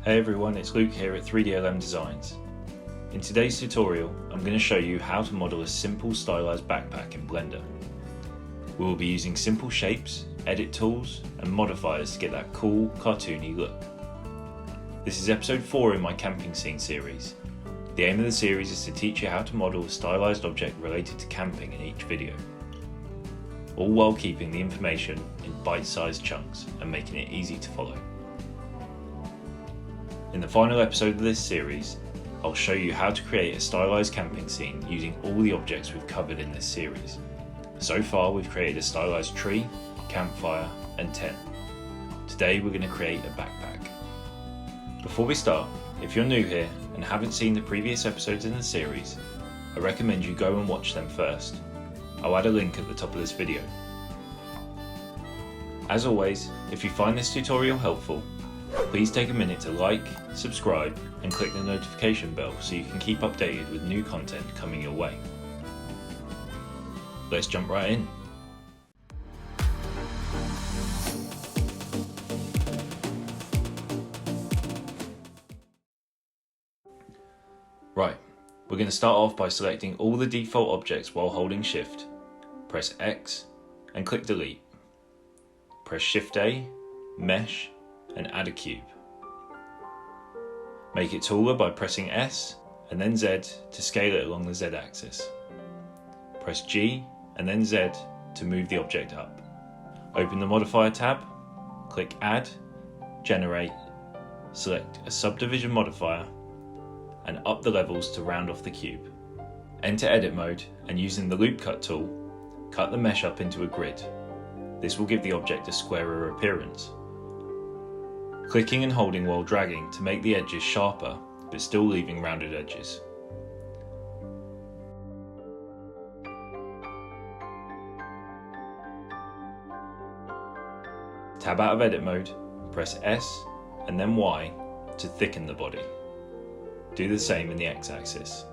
Hey everyone, it's Luke here at 3DLM Designs. In today's tutorial, I'm going to show you how to model a simple stylized backpack in Blender. We will be using simple shapes, edit tools, and modifiers to get that cool, cartoony look. This is episode 4 in my camping scene series. The aim of the series is to teach you how to model a stylized object related to camping in each video, all while keeping the information in bite-sized chunks and making it easy to follow. In the final episode of this series, I'll show you how to create a stylized camping scene using all the objects we've covered in this series. So far we've created a stylized tree, campfire and tent. Today we're going to create a backpack. Before we start, if you're new here and haven't seen the previous episodes in the series, I recommend you go and watch them first. I'll add a link at the top of this video. As always, if you find this tutorial helpful, please take a minute to like, subscribe and click the notification bell so you can keep updated with new content coming your way. Let's jump right in. Right, we're going to start off by selecting all the default objects while holding Shift. Press X and click Delete. Press Shift A, Mesh and add a cube. Make it taller by pressing S and then Z to scale it along the Z axis. Press G and then Z to move the object up. Open the Modifier tab, click Add, Generate, select a Subdivision Modifier and up the levels to round off the cube. Enter Edit mode and using the Loop Cut tool, cut the mesh up into a grid. This will give the object a squarer appearance. Clicking and holding while dragging to make the edges sharper, but still leaving rounded edges. Tab out of edit mode, press S and then Y to thicken the body. Do the same in the X axis.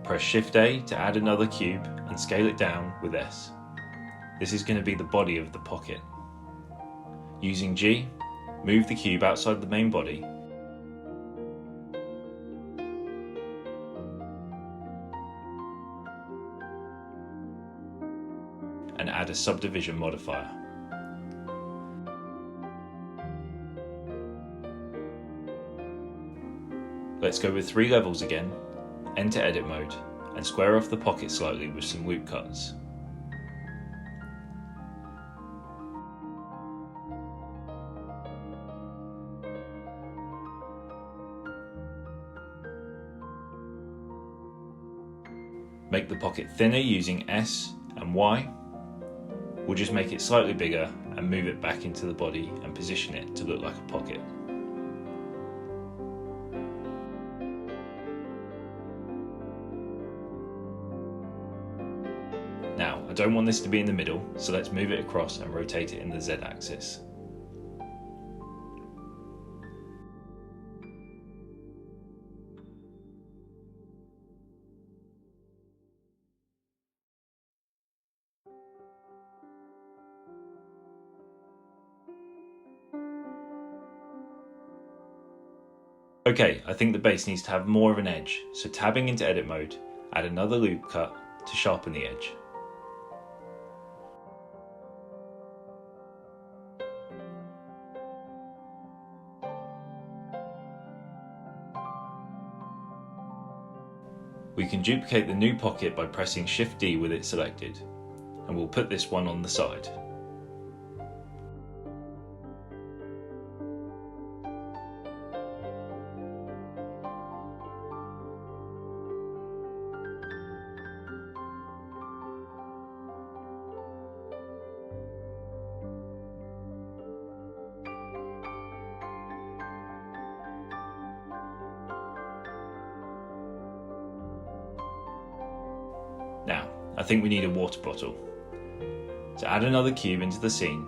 Press Shift A to add another cube and scale it down with S. This is going to be the body of the pocket. Using G, move the cube outside the main body and add a Subdivision Modifier. Let's go with 3 levels again. Enter edit mode and square off the pocket slightly with some loop cuts. Make the pocket thinner using S and Y. We'll just make it slightly bigger and move it back into the body and position it to look like a pocket. Now, I don't want this to be in the middle, so let's move it across and rotate it in the Z axis. Okay, I think the base needs to have more of an edge, so tabbing into edit mode, add another loop cut to sharpen the edge. We can duplicate the new pocket by pressing Shift D with it selected, and we'll put this one on the side. Now, I think we need a water bottle. To add another cube into the scene,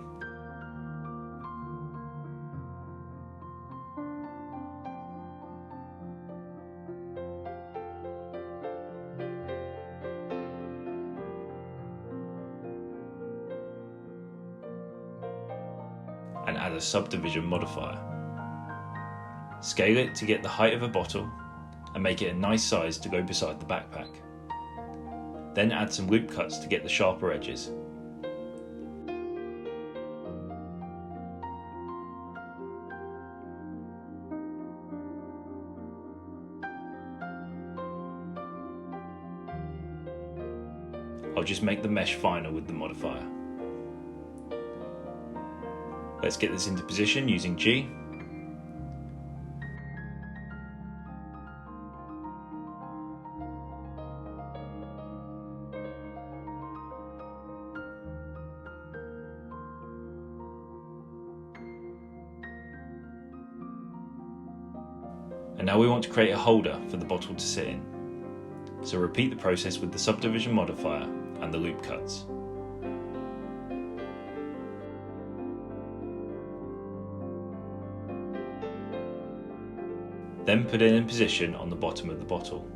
add a subdivision modifier. Scale it to get the height of a bottle and make it a nice size to go beside the backpack. Then add some loop cuts to get the sharper edges. I'll just make the mesh finer with the modifier. Let's get this into position using G. And now we want to create a holder for the bottle to sit in. So repeat the process with the subdivision modifier and the loop cuts. Then put it in position on the bottom of the bottle.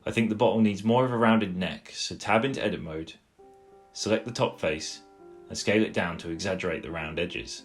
I think the bottle needs more of a rounded neck, so tab into edit mode, select the top face and scale it down to exaggerate the round edges.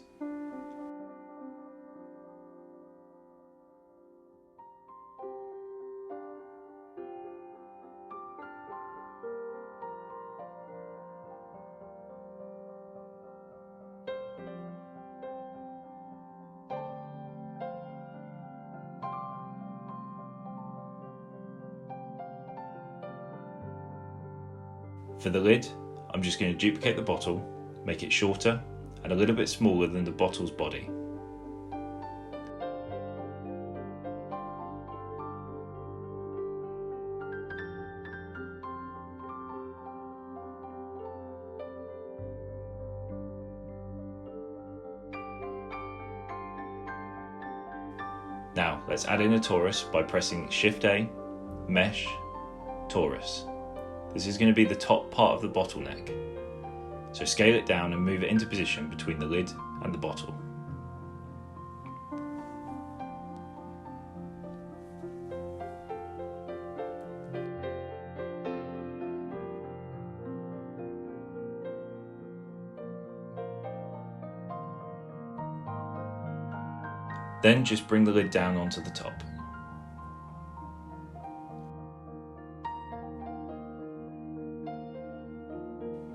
For the lid, I'm just going to duplicate the bottle, make it shorter and a little bit smaller than the bottle's body. Now let's add in a torus by pressing Shift A, Mesh, Torus. This is going to be the top part of the bottleneck. So scale it down and move it into position between the lid and the bottle. Then just bring the lid down onto the top.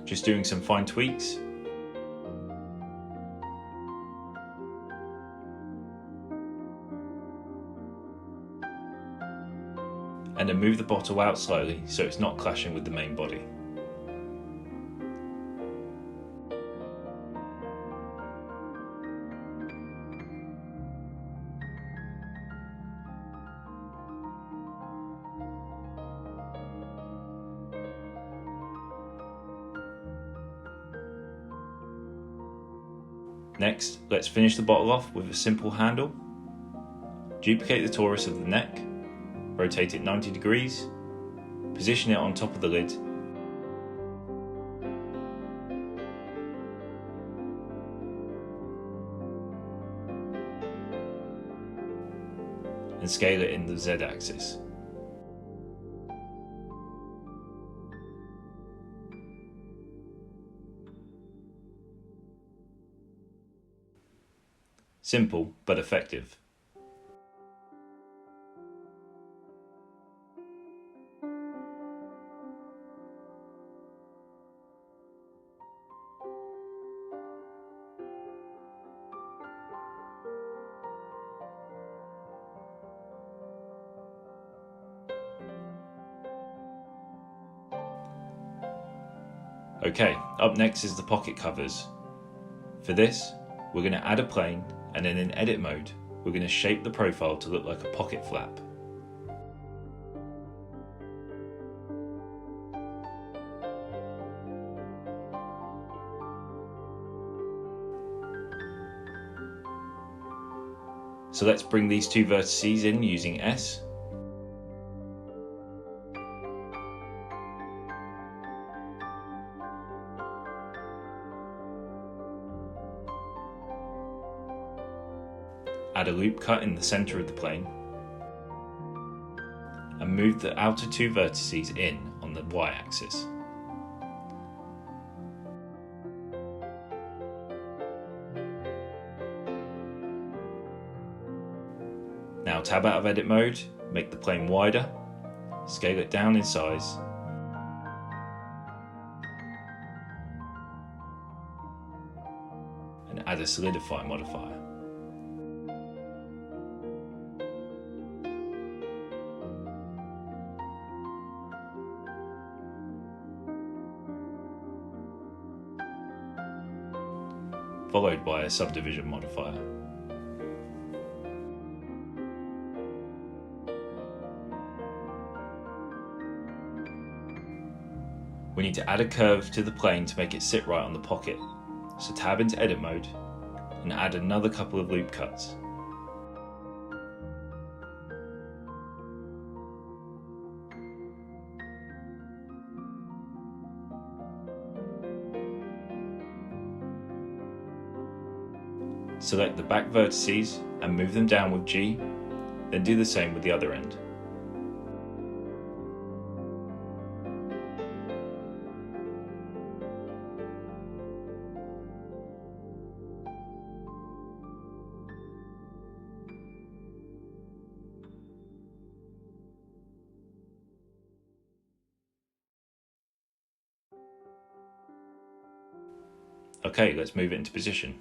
Just doing some fine tweaks. And then move the bottle out slightly so it's not clashing with the main body. Next, let's finish the bottle off with a simple handle. Duplicate the torus of the neck, rotate it 90 degrees, position it on top of the lid, and scale it in the Z axis. Simple but effective. Okay, up next is the pocket covers. For this, we're going to add a plane, and then in edit mode, we're going to shape the profile to look like a pocket flap. So let's bring these two vertices in using S. Add a loop cut in the center of the plane and and move the outer two vertices in on the y-axis. Now tab out of edit mode, make the plane wider, scale it down in size, and add a solidify modifier. Followed by a subdivision modifier. We need to add a curve to the plane to make it sit right on the pocket, so tab into edit mode and add another couple of loop cuts. Select the back vertices and move them down with G, then do the same with the other end. Okay, let's move it into position.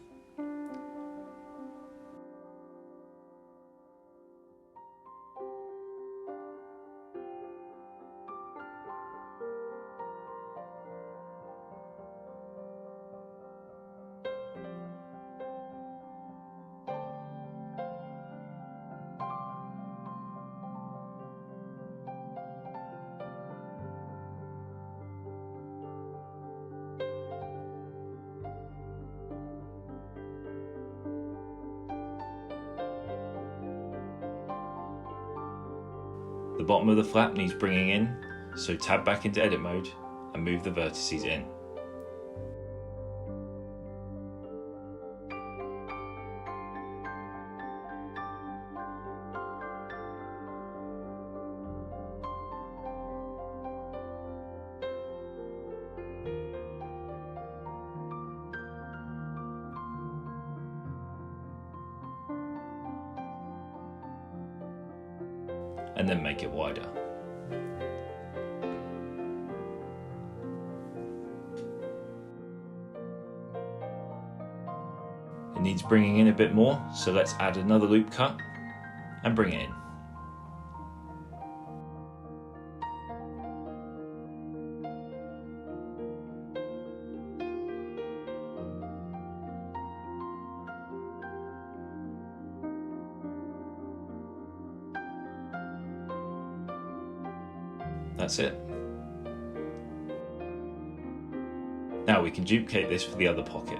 The bottom of the flap needs bringing in, so tab back into edit mode and move the vertices in. And then make it wider. It needs bringing in a bit more, so let's add another loop cut and bring it in. That's it. Now we can duplicate this for the other pocket.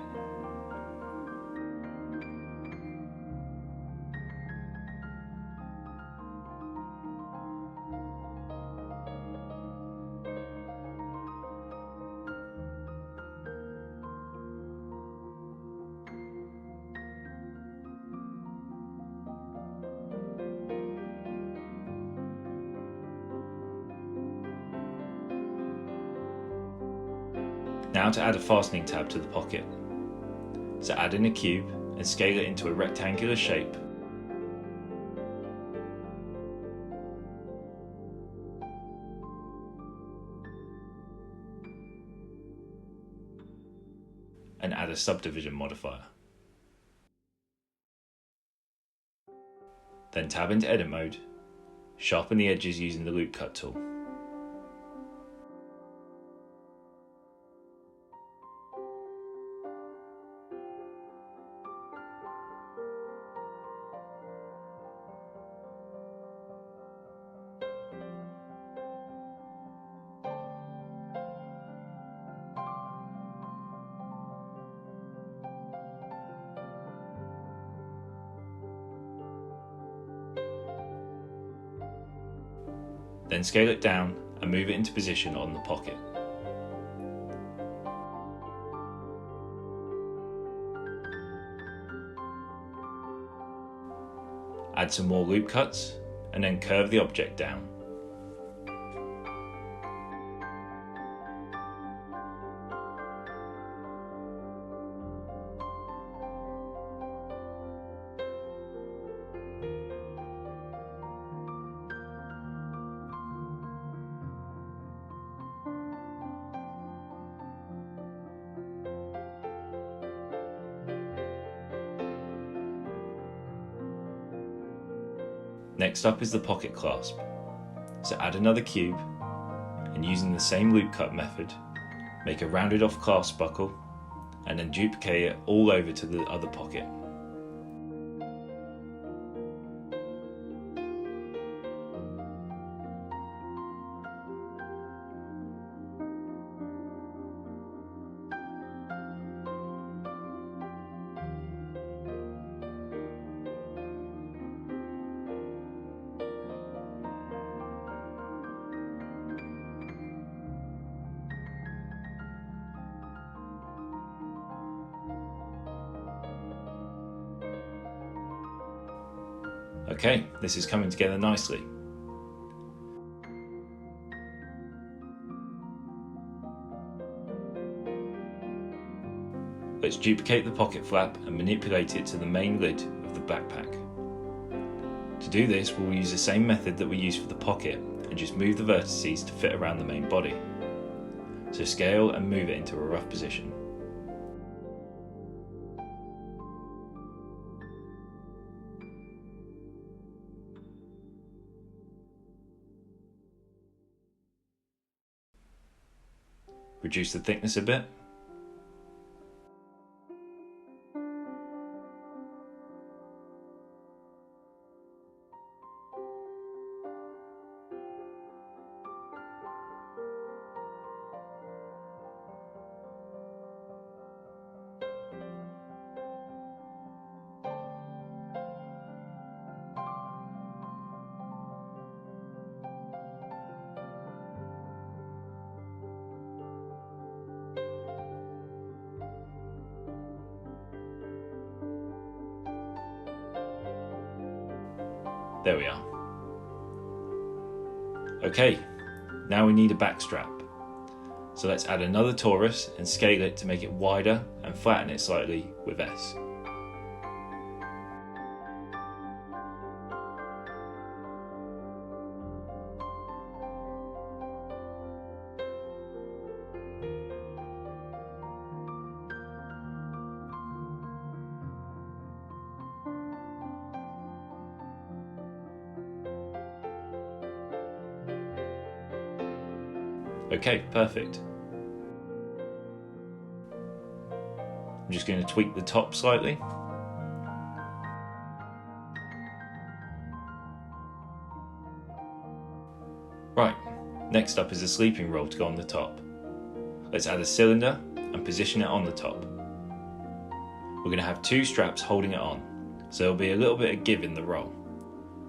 Now to add a fastening tab to the pocket. So add in a cube and scale it into a rectangular shape. And add a subdivision modifier. Then tab into edit mode, sharpen the edges using the loop cut tool. Then scale it down and move it into position on the pocket. Add some more loop cuts and then curve the object down. Next up is the pocket clasp. So add another cube, and using the same loop cut method, make a rounded off clasp buckle, and then duplicate it all over to the other pocket. Okay, this is coming together nicely. Let's duplicate the pocket flap and manipulate it to the main lid of the backpack. To do this, we'll use the same method that we used for the pocket and just move the vertices to fit around the main body. So scale and move it into a rough position. Reduce the thickness a bit. There we are. Okay, now we need a back strap. So let's add another torus and scale it to make it wider and flatten it slightly with S. Okay, perfect. I'm just going to tweak the top slightly. Right, next up is a sleeping roll to go on the top. Let's add a cylinder and position it on the top. We're going to have two straps holding it on, so there'll be a little bit of give in the roll.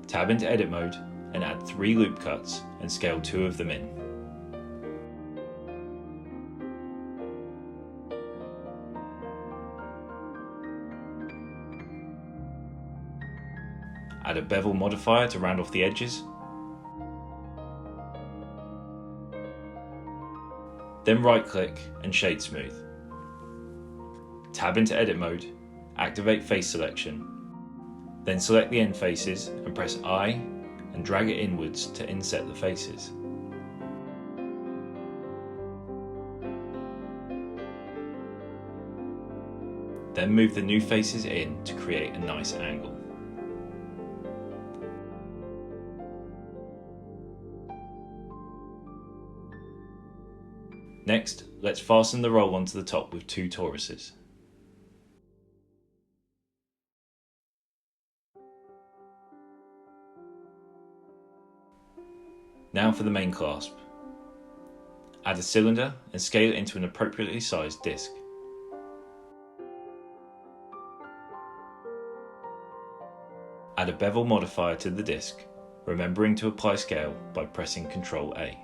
Tab into edit mode and add 3 loop cuts and scale 2 of them in. Add a bevel modifier to round off the edges. Then right click and shade smooth. Tab into edit mode, activate face selection. Then select the end faces and press I and drag it inwards to inset the faces. Then move the new faces in to create a nice angle. Next, let's fasten the roll onto the top with 2 toruses. Now for the main clasp. Add a cylinder and scale it into an appropriately sized disc. Add a bevel modifier to the disc, remembering to apply scale by pressing Ctrl A.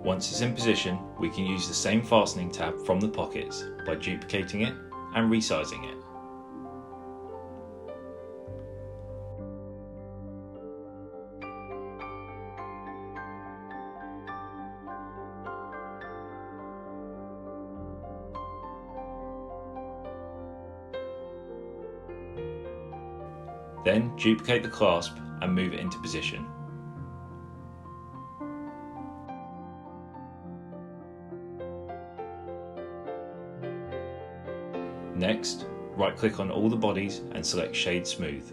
Once it's in position, we can use the same fastening tab from the pockets by duplicating it and resizing it. Then duplicate the clasp and move it into position. Next, right-click on all the bodies and select Shade Smooth.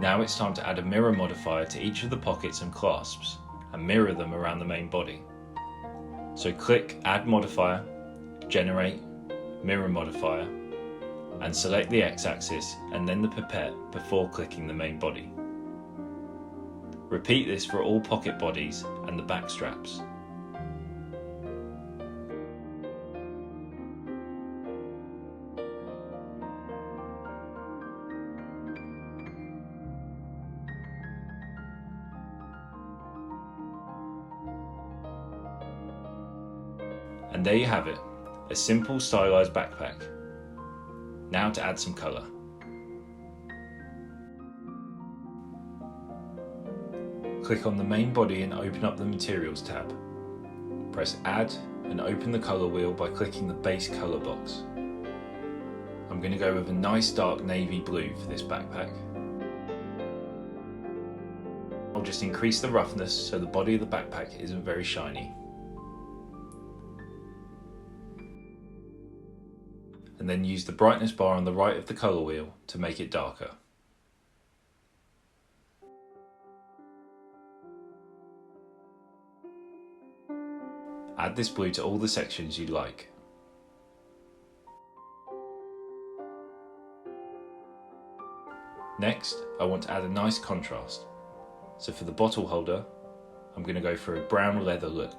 Now it's time to add a mirror modifier to each of the pockets and clasps, and mirror them around the main body. So click Add Modifier, Generate, Mirror Modifier, and select the X-axis and then the pipette before clicking the main body. Repeat this for all pocket bodies and the back straps. And there you have it, a simple stylized backpack. Now to add some colour. Click on the main body and open up the Materials tab. Press Add and open the colour wheel by clicking the base colour box. I'm going to go with a nice dark navy blue for this backpack. I'll just increase the roughness so the body of the backpack isn't very shiny. And then use the brightness bar on the right of the colour wheel to make it darker. Add this blue to all the sections you like. Next, I want to add a nice contrast. So for the bottle holder, I'm going to go for a brown leather look.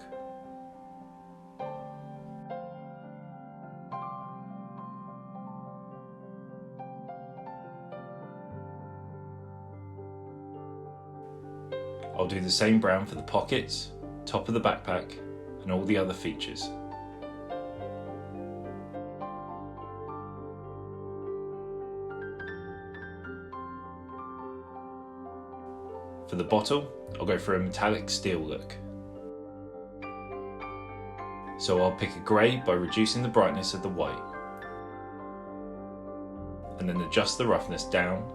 I'll do the same brown for the pockets, top of the backpack, and all the other features. For the bottle, I'll go for a metallic steel look. So I'll pick a grey by reducing the brightness of the white, and then adjust the roughness down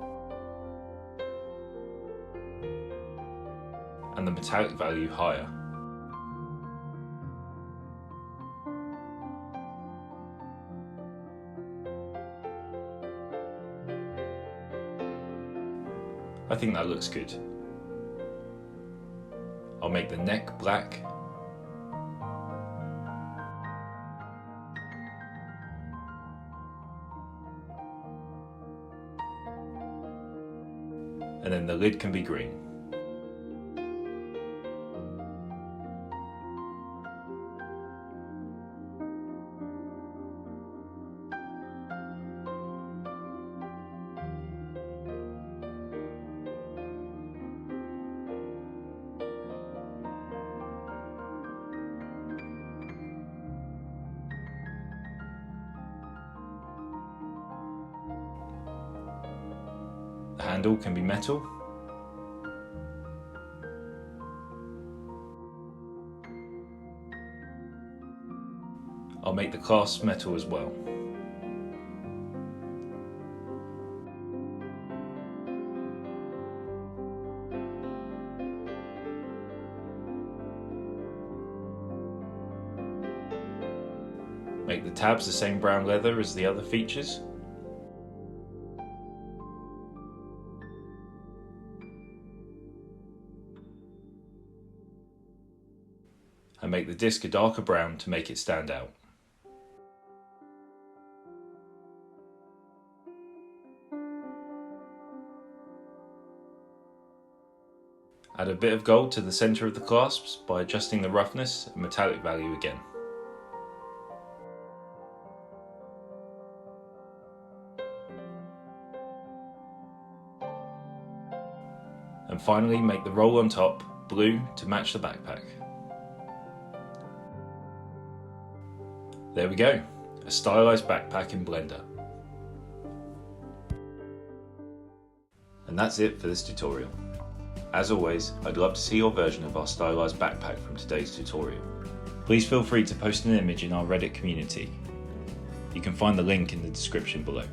and the metallic value higher. I think that looks good. I'll make the neck black and then the lid can be green. The handle can be metal. I'll make the clasp metal as well. Make the tabs the same brown leather as the other features. And make the disc a darker brown to make it stand out. Add a bit of gold to the centre of the clasps by adjusting the roughness and metallic value again. And finally make the roll on top blue to match the backpack. There we go, a stylized backpack in Blender. And that's it for this tutorial. As always, I'd love to see your version of our stylized backpack from today's tutorial. Please feel free to post an image in our Reddit community. You can find the link in the description below.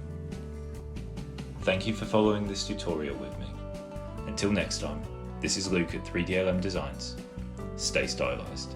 Thank you for following this tutorial with me. Until next time, this is Luke at 3DLM Designs. Stay stylized.